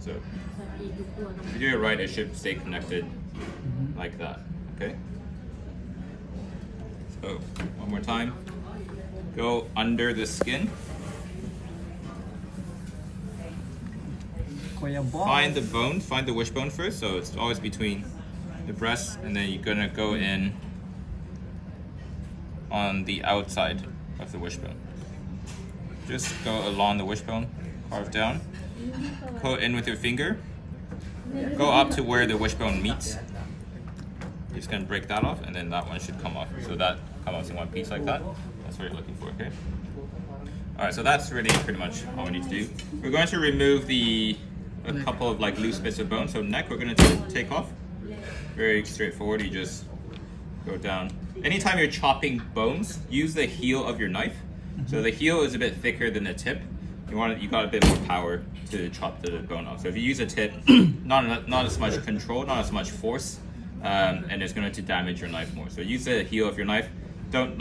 So if you do it right, it should stay connected like that, okay? So one more time, go under the skin. Find the bone, find the wishbone first, so it's always between the breast, and then you're gonna go in on the outside of the wishbone. Just go along the wishbone, carve down, go in with your finger, go up to where the wishbone meets. You're just gonna break that off, and then that one should come off. So that comes off in one piece like that. That's what you're looking for, okay? All right, so that's really pretty much all we need to do. We're going to remove a couple of like loose bits of bone. So neck, we're gonna take off. Very straightforward. You just go down. Anytime you're chopping bones, use the heel of your knife. So the heel is a bit thicker than the tip. You got a bit more power to chop the bone off. So if you use a tip, not as much control, not as much force, and it's going to damage your knife more. So use the heel of your knife. Don't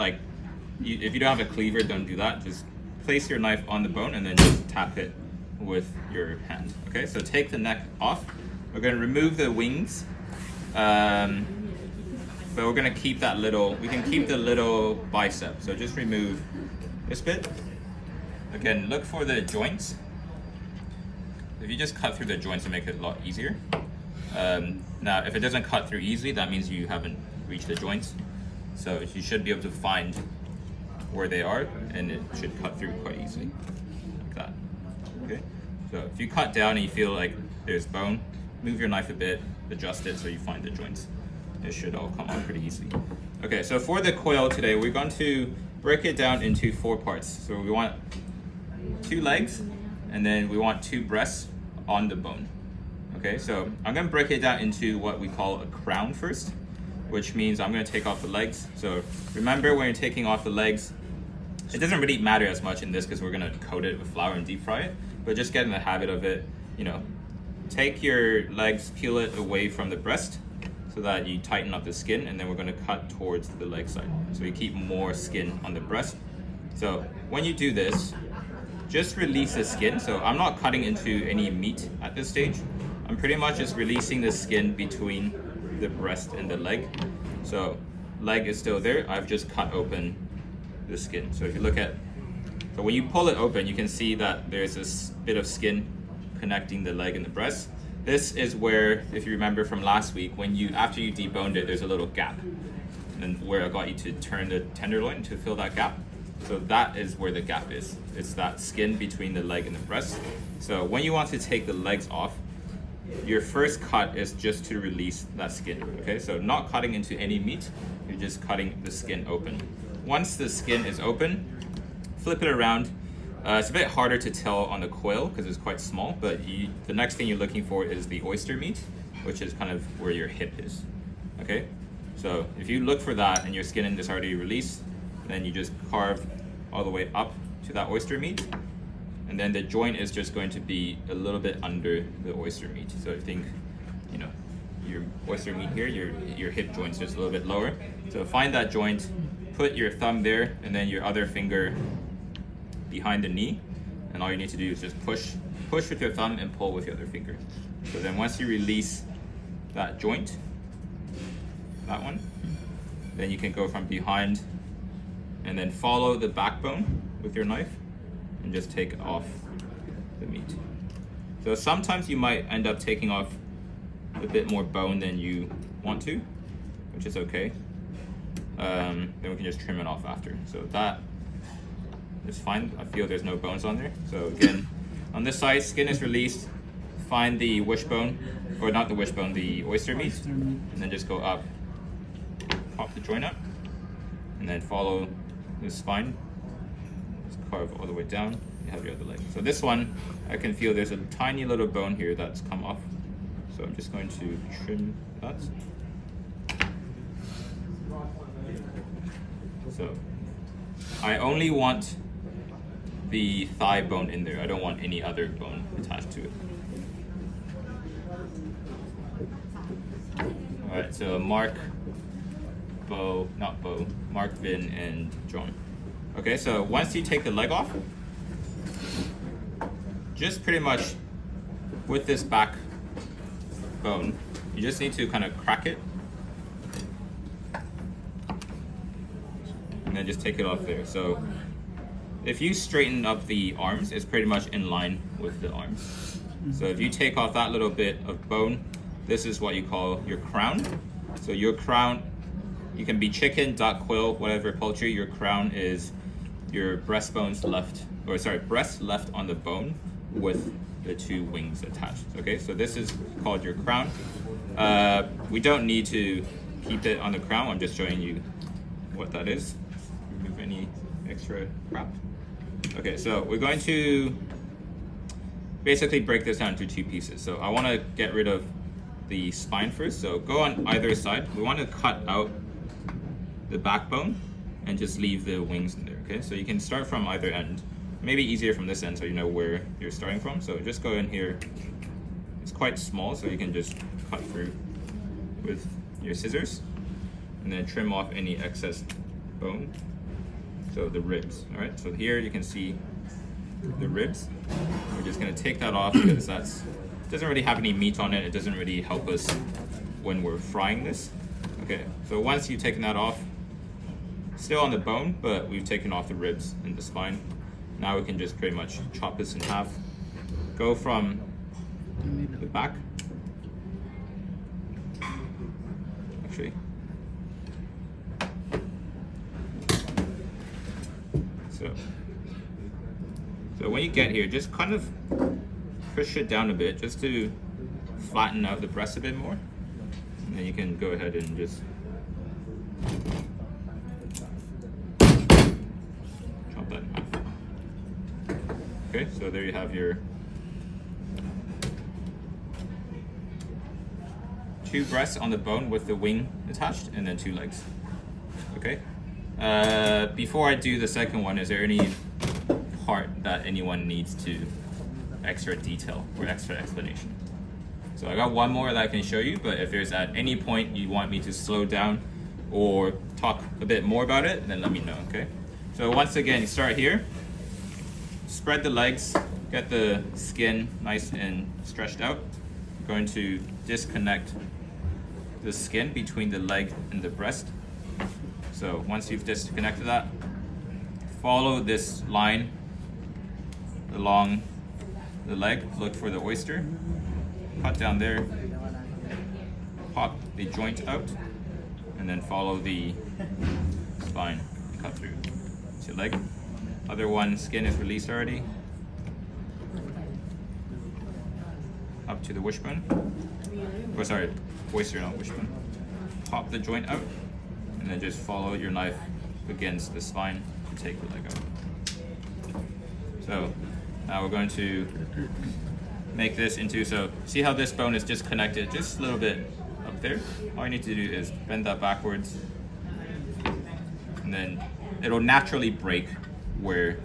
if you don't have a cleaver, don't do that. Just place your knife on the bone and then just tap it with your hand. Okay, so take the neck off. We're going to remove the wings. But we're gonna keep we can keep the little bicep. So just remove this bit. Again, look for the joints. If you just cut through the joints, it'll make it a lot easier. Now, if it doesn't cut through easily, that means you haven't reached the joints. So you should be able to find where they are, and it should cut through quite easily, like that. Okay. So if you cut down and you feel like there's bone, move your knife a bit, adjust it so you find the joints. It should all come off pretty easily. Okay, so for the quail today, we're going to break it down into 4 parts. So we want 2 legs, and then we want 2 breasts on the bone. Okay, so I'm gonna break it down into what we call a crown first, which means I'm gonna take off the legs. So remember, when you're taking off the legs, it doesn't really matter as much in this because we're gonna coat it with flour and deep fry it, but just get in the habit of it, take your legs, peel it away from the breast, so that you tighten up the skin, and then we're going to cut towards the leg side. So we keep more skin on the breast. So when you do this, just release the skin. So I'm not cutting into any meat at this stage. I'm pretty much just releasing the skin between the breast and the leg. So leg is still there. I've just cut open the skin. So if you so when you pull it open, you can see that there's this bit of skin connecting the leg and the breast. This is where, if you remember from last week, after you deboned it, there's a little gap, and where I got you to turn the tenderloin to fill that gap. So that is where the gap is. It's that skin between the leg and the breast. So when you want to take the legs off, your first cut is just to release that skin. Okay, so not cutting into any meat, you're just cutting the skin open. Once the skin is open, flip it around. It's a bit harder to tell on the quail because it's quite small, but the next thing you're looking for is the oyster meat, which is kind of where your hip is. Okay, so if you look for that and your skin is already released, then you just carve all the way up to that oyster meat, and then the joint is just going to be a little bit under the oyster meat. So I think, your oyster meat here, your hip joint's just a little bit lower. So find that joint, put your thumb there, and then your other finger behind the knee, and all you need to do is just push with your thumb and pull with your other finger. So then once you release that joint, that one, then you can go from behind and then follow the backbone with your knife and just take off the meat. So sometimes you might end up taking off a bit more bone than you want to, which is okay. Then we can just trim it off after. So that is fine. I feel there's no bones on there. So again, on this side, skin is released. Find the wishbone, or not the wishbone, the oyster meat, and then just go up, pop the joint up, and then follow the spine. Just carve all the way down. You have your other leg. So this one, I can feel there's a tiny little bone here that's come off. So I'm just going to trim that. So I only want the thigh bone in there. I don't want any other bone attached to it. Alright, so Mark, Mark, Vin, and John. Okay, so once you take the leg off, just pretty much with this back bone, you just need to kind of crack it and then just take it off there. So if you straighten up the arms, it's pretty much in line with the arms. So if you take off that little bit of bone, this is what you call your crown. So your crown, you can be chicken, duck, quail, whatever poultry. Your crown is your breastbones left, or sorry, breast left on the bone with the two wings attached. Okay, so this is called your crown. We don't need to keep it on the crown. I'm just showing you what that is. Remove any extra crap. Okay, so we're going to basically break this down into two pieces. So I want to get rid of the spine first. So go on either side. We want to cut out the backbone and just leave the wings in there. Okay, so you can start from either end. Maybe easier from this end so you know where you're starting from. So just go in here. It's quite small, so you can just cut through with your scissors and then trim off any excess bone. So the ribs, all right? So here you can see the ribs. We're just gonna take that off because doesn't really have any meat on it. It doesn't really help us when we're frying this. Okay, so once you've taken that off, still on the bone, but we've taken off the ribs and the spine. Now we can just pretty much chop this in half. Go from the back. Actually. So when you get here, just kind of push it down a bit just to flatten out the breast a bit more. And then you can go ahead and just chop that in half. Okay, so there you have your two breasts on the bone with the wing attached and then two legs. Okay. Before I do the second one, is there any part that anyone needs to extra detail or extra explanation? So I got one more that I can show you, but if there's at any point you want me to slow down or talk a bit more about it, then let me know, okay? So once again, you start here, spread the legs, get the skin nice and stretched out. I'm going to disconnect the skin between the leg and the breast. So once you've disconnected that, follow this line along the leg, look for the oyster, cut down there, pop the joint out, and then follow the spine, cut through to leg. Other one, skin is released already. Up to the wishbone. Oh, sorry, oyster, not wishbone. Pop the joint out, and then just follow your knife against the spine to take the leg out. So now we're going to make this into, so see how this bone is just connected just a little bit up there? All you need to do is bend that backwards, and then it'll naturally break where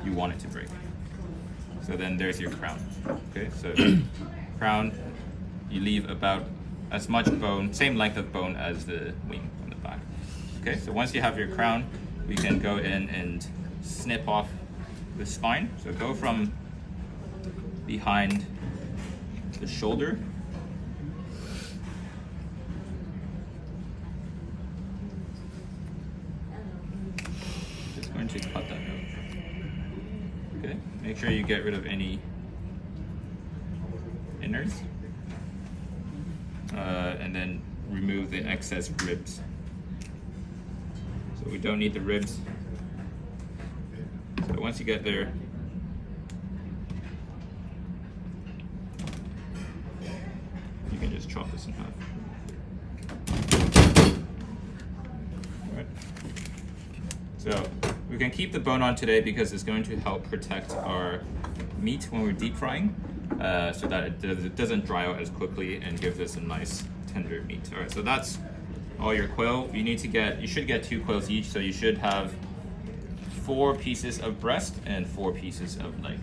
you want it to break. So then there's your crown. Okay, so crown, you leave about as much bone, same length of bone as the wing on the back. Okay, so once you have your crown, we can go in and snip off the spine. So go from behind the shoulder. Just going to cut that out. Okay, make sure you get rid of any innards. And then remove the excess ribs. So we don't need the ribs. So once you get there, you can just chop this in half. All right. So we can keep the bone on today because it's going to help protect our meat when we're deep frying, so that it doesn't dry out as quickly and gives us a nice tender meat. All right, so that's all your quail. You should get 2 quails each, so you should have 4 pieces of breast and 4 pieces of leg.